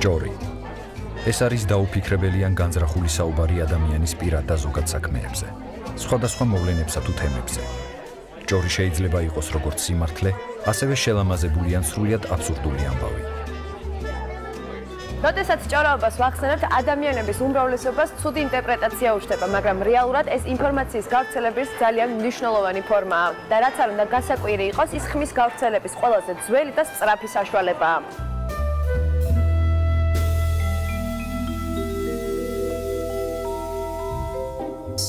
ჯორი. ეს არის დაუფიქრებელი ან განზრახული საუბარი ადამიანის პირად და ზოგად საქმეებზე, სხვადასხვა მოვლენებსა თუ თემებზე. ჯორი შეიძლება იყოს როგორც სიმართლე, ასევე შელამაზებული ან სრულიად აბსურდული ამბავი. როდესაც ჭორაობას ვახსენებთ, ადამიანების უმრავლესობას ცუდი ინტერპრეტაცია უჩნდება, მაგრამ რეალურად ეს ინფორმაციის გავრცელების ძალიან მნიშვნელოვანი ფორმაა და რაც არ უნდა გასაკვირი იყოს, ის ხმის გავრცელების ყველაზე ძველი და სწრაფი საშუალებაა.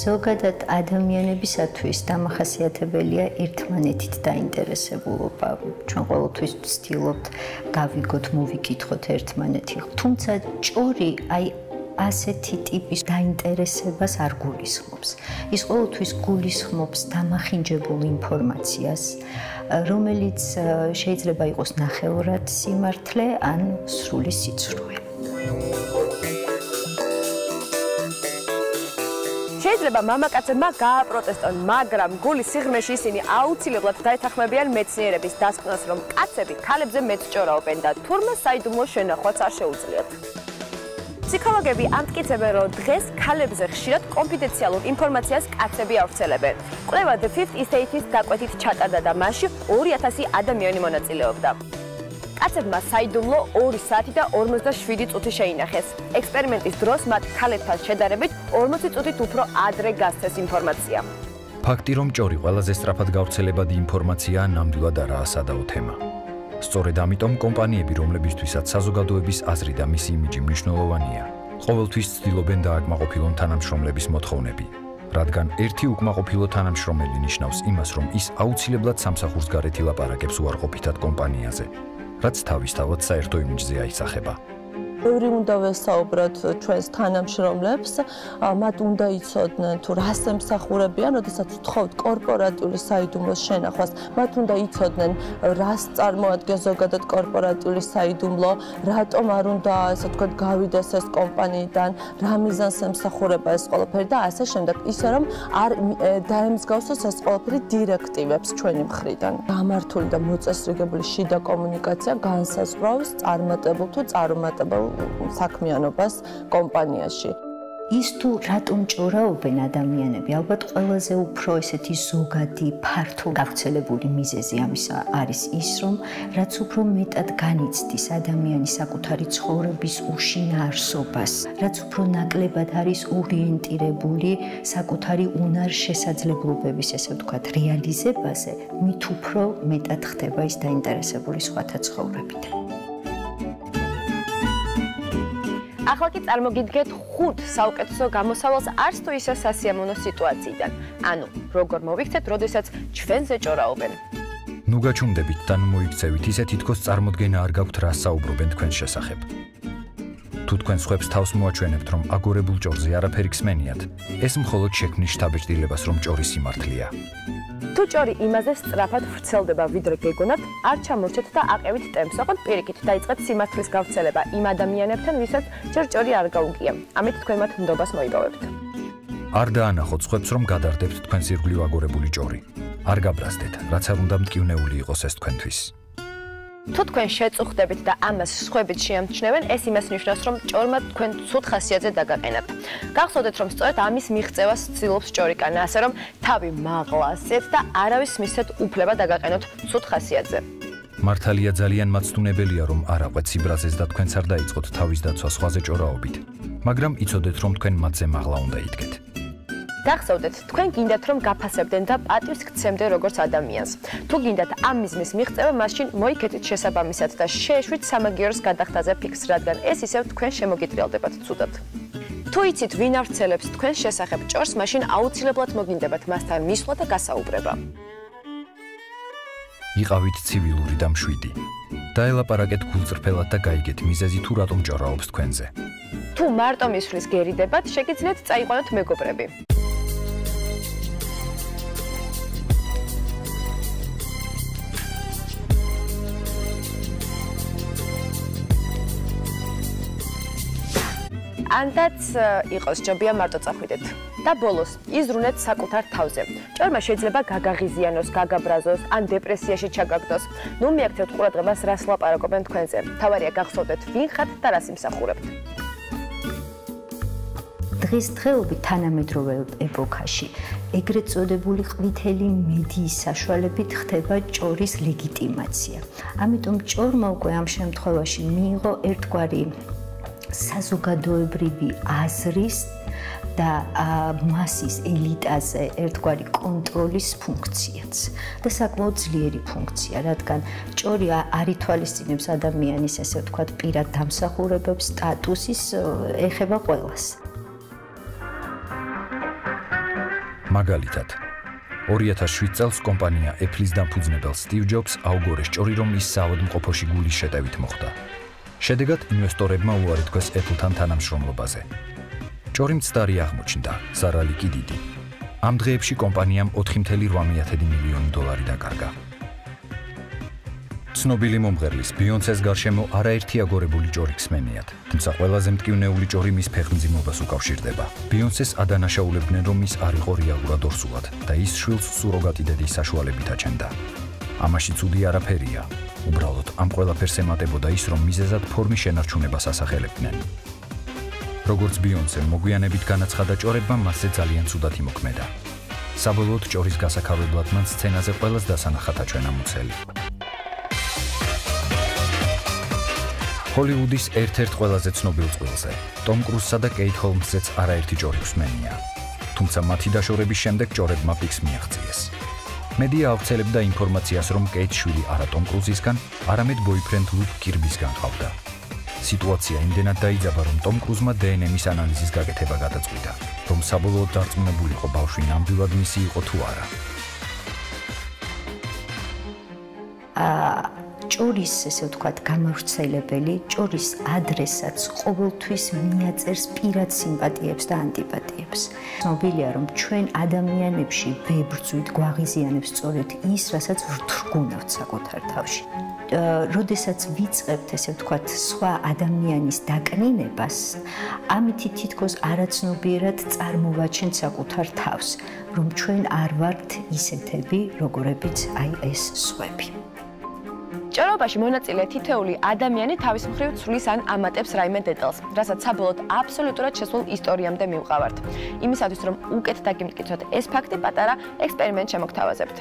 ზოგადად ადამიანებისათვის დამახასიათებელია ერთმანეთით დაინტერესებულობა. ჩვენ ყოველთვის ვცდილობთ გავიგოთ, მოვიკითხოთ ერთმანეთი. თუმცა ჭორი ასეთი ტიპის დაინტერესებას არ გულისხმობს. ის ყოველთვის გულისხმობს დამახინჯებულ ინფორმაციას, რომელიც შეიძლება იყოს ნახევრად სიმართლე ან სრული სიცრუე. შეიძლება მამაკაცებმა გააპროტესტონ, მაგრამ გულის სიღრმეში ისინი აუცილებლად დაეთანხმებიან მეცნიერების დასკვნას, რომ კაცები ქალებზე მეტს ჭორაობენ და თურმე საიდუმლო შენახვაც არ შეუძლიათ. ფსიქოლოგები ამტკიცებენ, რომ დღეს ქალებზე ხშირად კონფიდენციალურ ინფორმაციას კაცები ავრცელებენ. კვლევა The Fifth Estate-ის დაკვეთით ჩატარდა და მასში 2000 ადამიანი მონაწილეობდა. კაცებმა საიდუმლო 2 საათი და 47 წუთი შეინახეს. ექსპერიმენტის დროს მათ ქალებთან შედარებით 40 წუთით უფრო ადრე გასცეს ინფორმაცია. ფაქტი, რომ ჭორი ყველაზე სწრაფად გავრცელებადი ინფორმაციაა, ნამდვილად არაა სადაო თემა. სწორედ ამიტომ კომპანიები, რომლებისთვისაც საზოგადოების აზრი და მისი იმიჯი მნიშვნელოვანია, ყოველთვის ცდილობენ დააკმაყოფილონ თანამშრომლების მოთხოვნები, რადგან ერთი უკმაყოფილო თანამშრომელი ნიშნავს იმას, რომ ის აუცილებლად სამსახურს გარეთ ილაპარაკებს უარყოფითად კომპანიაზე, რაც თავისთავად საერთო იმიჯზე აისახება. ბევრი უნდა ვესაუბროთ ჩვენს თანამშრომლებს, მათ უნდა იცოდნენ თუ რას ემსახურებიან, როდესაც ვთხოვთ კორპორატული საიდუმლოს შენახვას, მათ უნდა იცოდნენ რას წარმოადგენს ზოგადად კორპორატული საიდუმლო, რატომ არ უნდა, ასე ვთქვათ, გავიდეს ეს კომპანიიდან, რა მიზანს ემსახურება ეს ყველაფერი და ასე შემდეგ, ისე რომ არ დაემსგავსოს ეს ყველაფერი დირექტივებს ჩვენი მხრიდან. გამართული და მოწესრიგებული შიდა კომუნიკაცია განსაზღვრავს წარმატებულ თუ წარუმატებელ საქმიანობას კომპანიაში. ის თუ რატომ ჭორაობენ ადამიანები, ალბათ ყველაზე უფრო ესეთი ზოგადი, ფართო გავრცელებული მიზეზი ამისა არის ის, რომ რაც უფრო მეტად განიცდის ადამიანის საკუთარი ცხოვრების უშინაარსობას, რაც უფრო ნაკლებად არის ორიენტირებული საკუთარი უნარ-შესაძლებლობების, ესე ვთქვათ, რეალიზებაზე, მით უფრო მეტად ხდება ის დაინტერესებული სხვათა ცხოვრებით. ახლა კი წარმოგიდგეთ 5 საუკეთესო გამოსავალს არც თუ ისე სასიამოვნო სიტუაციიდან. ანუ, როგორ მოვიქცეთ, როდესაც ჩვენზე ჭორაობენ. ნუ გაჩუმდებით და ნუ მოიქცევით, ისე თითქოს წარმოდგენა არ გაქვთ, რა საუბრობენ თქვენს შესახებ. თუ თქვენ სხვებს თავს მოაჩვენებთ, რომ აგორებულ ჭორზე არაფერი ხსმენიათ, ეს მხოლოდ შექმნის შთაბეჭდილებას, რომ ჭორი სიმართლეა. თუ ჭორი იმაზე სწრაფად ვრცელდება, ვიდრე გეგონათ, არ ჩამორჩეთ და აყევით ტემპს, ოღონდ პირიქით დაიწყეთ სიმართლის გავრცელება იმ ადამიანებთან, ვისაც ჯერ ჭორი არ გაუგია. ამით თქვენ მათ ნდობას მოიპოვებთ. არ დაანახოთ სხვებს, რომ გადარდებთ თქვენს ირგვლივ აგორებული ჭორი. არ გაბრაზდეთ, რაც არ უნდა მტკივნეული იყოს ეს თქვენთვის. თუ თქვენ შეწუხდებით და ამას სხვებიც შეამჩნევენ, ეს იმას ნიშნავს, რომ ჭორმა თქვენ ცუდ ხასიათზე დაგაყენათ. გახსოვდეთ, რომ სწორედ ამის მიღწევას ცდილობს ჭორიკანა, ასე რომ თავი მაღლა ასეთ და არავის მისცეთ უფლება დაგაყენოთ ცუდ ხასიათზე. მართალია ძალიან მაცდუნებელია, რომ არ აყვეთ სიბრაზეს და თქვენც არ დაიწყოთ თავის დაცვა სხვაზე ჭორაობით, მაგრამ იცოდეთ, რომ თქვენ მათზე მაღლა უნდა იდგეთ. გახსოვდეთ, თქვენ გინდათ, რომ გაფასებდნენ და პატივს გცემდნენ როგორც ადამიანს. თუ გინდათ ამ მიზნის მიღწევა, მაშინ მოიქეთით შესაბამისად და შეეშვით სამაგიეროს გადახდაზე ფიქს, რადგან ეს ისევ თქვენ შემოგიტრიალდებათ ცუდად. თუ იცით, ვინ ავრცელებს თქვენს შესახებ ჭორს, მაშინ აუცილებლად მოგინდებათ მასთან მისვლა და გასაუბრება. იყავით ცივილური და მშვიდი. დაელაპარაკეთ გულწრფელად და გაიგეთ მიზეზი თუ რატომ ჭორაობს თქვენზე. თუ მარტო მისვლის გერიდებათ, შეგიძლიათ წაიყვანოთ მეგობრები. ანდაც იყოს ჯობია მარტო წახვიდეთ. და ბოლოს იზრუნეთ საკუთარ თავზე. ჭორმა შეიძლება გაგაღიზიანოს, გაგაბრაზოს, ან დეპრესიაში ჩაგაგდოს. ნუ მიაქცევთ ყურადღებას, რას ლაპარაკობენ თქვენზე. თავარია გახსოვდეთ, ვინ ხართ და რას იმსახურებთ. დღესდღეობით თანამედროვე ეპოქაში ეგრეთ წოდებული ყვითელი მედიის საშუალებით ხდება ჭორის ლეგიტიმაცია. ამიტომ ჭორმა უკვე ამ შემთხვევაში მიიღო ერთგვარი საზოგადოებრივი აზრის და მასის ელიტაზე ერთგვარი კონტროლის ფუნქციაც და საკმაოდ ძლიერი ფუნქცია, რადგან ჭორი არ ითვალისწინებს ადამიანის, ესე ვთქვათ, პირად დამსახურებებს, სტატუსის, ეხება ყველას. მაგალითად, 2007 წელს კომპანია Apple-ის დამფუძნებელ Steve Jobs აუგორეს ჭორი, რომ ის საავადმყოფოში გულის შეტევით მოხვდა. შედეგად ინვესტორებმა უარი თქვეს Apple-თან თანამშრომლობაზე. ჭორი მცდარი აღმოჩნდა, ზარალი კი დიდი. ამ დღეებში კომპანიამ 4,8 მილიონი დოლარი დაკარგა. ცნობილი მომღერლის Beyoncé-ს გარშემო არაერთი აგორებული ჭორი ქსმენიათ, თუმცა ყველაზე მტკივნეული ჭორი მის ფეხმძიმობას უკავშირდება. Beyoncé-ს ადანაშაულებდნენ, რომ ის არ იყო რეალურად ორსულად და ის შვილს სუროგატი დედის საშუალებით აჩენდა. ამაში ცუდი არაფერია. უბრალოდ ამ ყველაფერს ემატებოდა ის, რომ მიზეზად ფორმის შენარჩუნებას ასახელებდნენ. როგორც Beyoncé მოგვიანებით განაცხადა, ჭორებმა მასზე ძალიან ცუდად იმოქმედა. საბოლოოდ ჭორის გასაქარვებლად მან სცენაზე ყველას დასანახად აჩვენა მუცელი. ჰოლივუდის ერთ-ერთ ყველაზე ცნობილ წყვილზე, Tom Cruise-სა და Kate Holmes-ზეც არაერთი ჭორი უსმენია. თუმცა მათი დაშორების შემდეგ ჭორებმა პიკს მიაღწიეს. მედია ავრცელებდა ინფორმაციას, რომ Kate შვილი არა Tom Cruise-ისგან, არამედ boyfriend Luke Kirby-სგან ყავდა. სიტუაცია იმდენად დაიძაბა, რომ Tom Cruise-მა DNA-ის ანალიზის გაკეთება გადაწყვიტა, რომ საბოლოოდ დარწმუნებულიყო ბავშვი ნამდვილად მისი იყო თუ არა. ჭორის, ესე ვთქვათ, გამავრცელებელი, ჭორის ადრესაც ყოველთვის მიაწერს პირად სიმპათიებს და ანტიპათიებს. ცნობილია, რომ ჩვენ ადამიანებში ვებრძვით, გვაღიზიანებს სწორედ ის, რასაც ვთრგუნავთ საკუთარ თავში. როდესაც ვიწყებთ, ესე ვთქვათ, სხვა ადამიანის დაკნინებას, ამითი თითქოს არაცნობიერად წარმოვაჩენთ საკუთარ თავს, რომ ჩვენ არ ვართ ისეთები, როგორებიც აი ეს სხვები. ჭორობაში მონაწილე თითოეული ადამიანი თავის მხრივ ცვლის ან ამატებს რაიმე დეტალს, რასაც საბოლოოდ აბსოლუტურად შესულ ისტორიამდე მივყავართ. იმისათვის, რომ უკეთ დაგიმტკიცოთ ეს ფაქტი, პატარა ექსპერიმენტ შემოგთავაზებთ.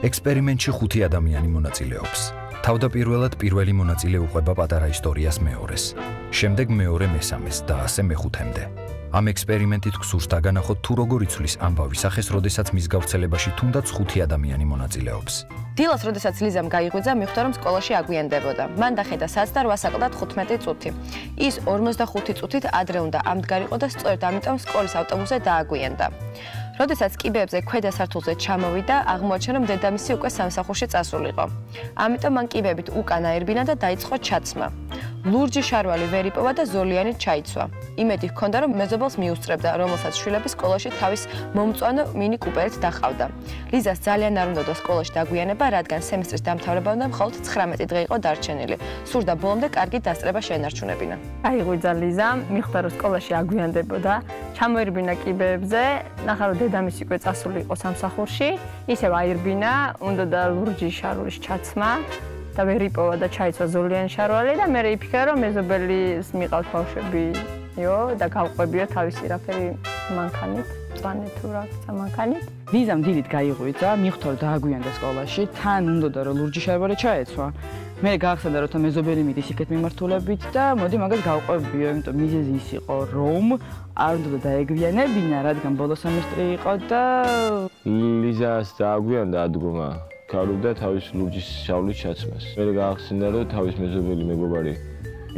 ექსპერიმენტში 5 ადამიანი მონაწილეობს. თავდაპირველად პირველი მონაწილე უყვება პატარა ისტორიას მეორეს, შემდეგ მეორე მესამეს და ასე მეხუთემდე. ამ ექსპერიმენტით გსურს დაგანახოთ, თუ როგორ იცვლის ამბავი სახეს, როდესაც მის გავრცელებაში თუნდაც 5 ადამიანი მონაწილეობს. დილას, როდესაც ლიზამ გაიღვიძა, მიხვდა, რომ სკოლაში აგვიანდებოდა. მან დახედა საათს და 8:15 წუთი. ის 45 წუთით ადრე უნდა ამდგარიყო და სწორედ ამიტომ სკოლის ავტობუსზე დააგვიანდა. როდესაც კიბეებზე ქვედა სართულზე ჩამოვიდა, აღმოაჩინა, რომ დედამისი უკვე სამსახურში წასულიყო. ამიტომ მან კიბეებით უკან აერბინა და დაიწყო ჩაცმა. ლურჯი შარვალი ვერ იპოვა და ზოლიანი ჩაიცვა. იმედი ჰქონდა, რომ მეზობელს მიუსწრებდა, რომელსაც შვილები სკოლაში თავის მომწვანო მინი კუპერით დაჰყავდა. ლიზას ძალიან არ უნდოდა სკოლაში დაგვიანება, რადგან სემესტრის დამთავრებამდე მხოლოდ 19 დღე იყო დარჩენილი. სურდა ბოლომდე კარგი დასწრება შეენარჩუნებინა. აიღვიძა ლიზამ, მიხვდა, რომ სკოლაში აგვიანდებოდა, ჩამოერბინა კიბეებზე, ნახა, რომ დედამისი უკვე წასული იყო სამსახურში, ისევ აერბინა, უნდოდა ლურჯი შარვალის ჩაცმა. და ვერ იპოვა და ჩაიცვა ზოლიანი შარვალი და მე იფიქრა, რომ მეზობელის მიყავთ ბავშვები, და გავყვებიო თავისი რაფერი მანქანით, მწვანე თუ რაღაცა მანქანით. ლიზამ დილით გაიღვიძა, მიხვდა, რომ დააგვიანდა სკოლაში, თან უნდოდა, რომ ლურჯი შარვალი ჩაეცვა. მე გაახსენდა, რომ მეზობელი მიდის იქეთ მიმართულებით და მოდი მაგას გავყვებიო, იმიტომ მიზეზი ის იყო, რომ არ უნდა დაეგვიანებინა, რადგან ბოლო სემესტრი იყო და ლიზას დააგვიანდა ადგომა. ქარობდა თავის ლურჯის შავლის ჩაცმას. მე გაახსენდა, რომ თავის მეზობელი მეგობარი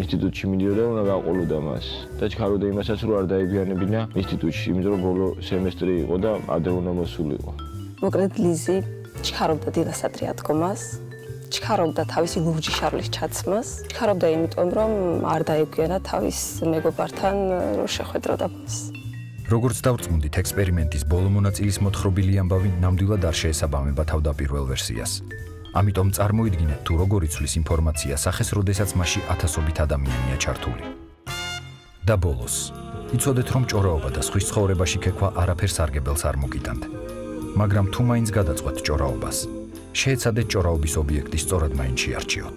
ინსტიტუტში მიდიოდა, უნდა გაყოლოდა მას. და ჩქარობდა იმასაც, რომ არ დაეგვიანებინა ინსტიტუტში, იმიტომ რომ ბოლო სემესტრი იყო და ადრე უნდა მოსულიყო. მოკლედ ლიზი ჩქარობდა დილასადრე ადგომას, ჩქარობდა თავისი ლურჯი შარლის ჩაცმას, ჩქარობდა იმიტომ, რომ არ დაეგვიანა თავის მეგობართან რომ შეხვედროდა მას. როგორც დავწმუნდით, ექსპერიმენტის ბოლო მონაწილის მოთხრობილი ამბავი ნამდვილად არ შეესაბამება თავდაპირველ ვერსიას. ამიტომ წარმოიდგინეთ, თუ როგორ იცვლის ინფორმაცია სახეს, როდესაც მასში ათასობით ადამიანია ჩართული. და ბოლოს, იცოდეთ, რომ ჭორაობა და სხვის ცხოვრებაში ქექვა არაფერს არგებელს არ მოგიტანთ. მაგრამ თუ მაინც გადაწყვეტთ ჭორაობას, შეეცადეთ ჭორაობის ობიექტი სწორად მაინც შეარჩიოთ.